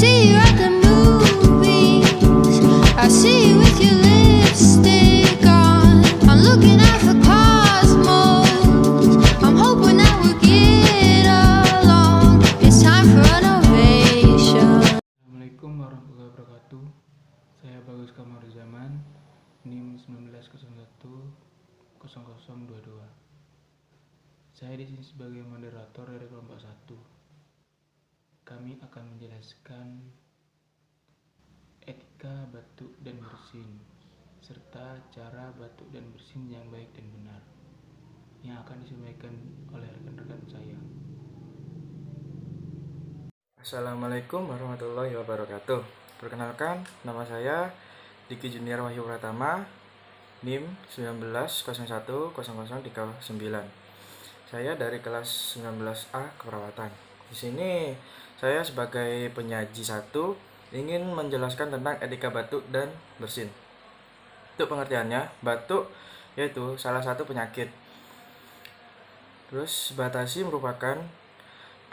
see you at the movies. I see you with your lipstick on. I'm looking out for cosmos. I'm hoping that we'll get along. It's time for renovation. Assalamualaikum warahmatullahi wabarakatuh. Saya Bagus Kamaruzzaman, NIM 19010022. Saya di sini sebagai moderator dari kelompok 1. Kami akan menjelaskan etika batuk dan bersin serta cara batuk dan bersin yang baik dan benar yang akan disampaikan oleh rekan-rekan saya. Assalamualaikum warahmatullahi wabarakatuh. Perkenalkan, nama saya Diki Junior Wahyu Pratama, NIM 19010039. Saya dari kelas 19A keperawatan. Di sini saya sebagai penyaji 1 ingin menjelaskan tentang etika batuk dan bersin. Untuk pengertiannya, batuk yaitu salah satu penyakit. Terus batasi merupakan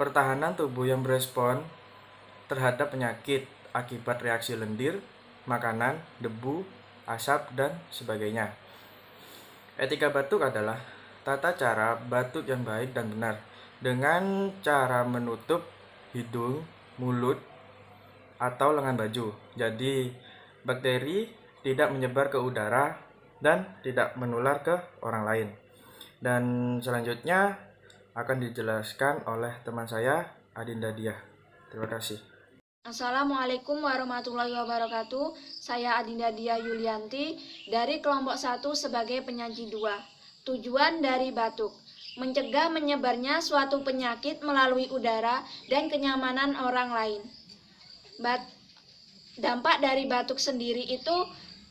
pertahanan tubuh yang berespon terhadap penyakit akibat reaksi lendir, makanan, debu, asap, dan sebagainya. Etika batuk adalah tata cara batuk yang baik dan benar dengan cara menutup hidung, mulut, atau lengan baju. Jadi, bakteri tidak menyebar ke udara dan tidak menular ke orang lain. Dan selanjutnya akan dijelaskan oleh teman saya, Adinda Diah. Terima kasih. Assalamualaikum warahmatullahi wabarakatuh. Saya Adinda Diah Yulianti dari kelompok 1 sebagai penyaji 2. Tujuan dari batuk: mencegah menyebarnya suatu penyakit melalui udara dan kenyamanan orang lain. Dampak dari batuk sendiri itu,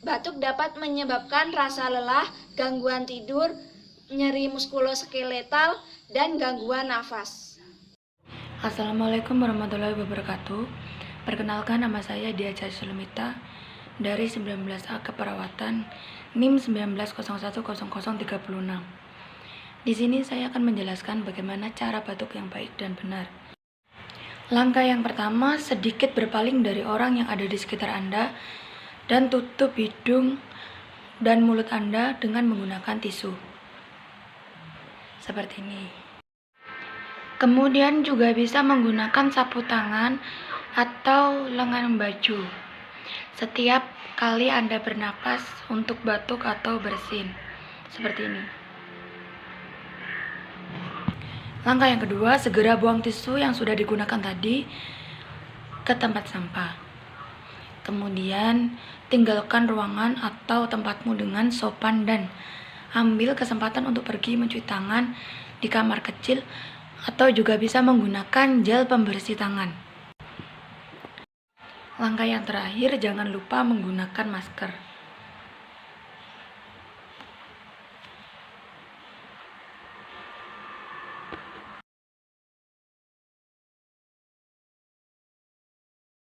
batuk dapat menyebabkan rasa lelah, gangguan tidur, nyeri muskuloskeletal, dan gangguan nafas. Assalamualaikum warahmatullahi wabarakatuh. Perkenalkan, nama saya Diah Sulumita dari 19A Keperawatan, NIM 19010036. Di sini saya akan menjelaskan bagaimana cara batuk yang baik dan benar. Langkah yang pertama, sedikit berpaling dari orang yang ada di sekitar Anda dan tutup hidung dan mulut Anda dengan menggunakan tisu. Seperti ini. Kemudian juga bisa menggunakan sapu tangan atau lengan baju setiap kali Anda bernapas untuk batuk atau bersin. Seperti ini. Langkah yang kedua, segera buang tisu yang sudah digunakan tadi ke tempat sampah. Kemudian tinggalkan ruangan atau tempatmu dengan sopan dan ambil kesempatan untuk pergi mencuci tangan di kamar kecil atau juga bisa menggunakan gel pembersih tangan. Langkah yang terakhir, jangan lupa menggunakan masker.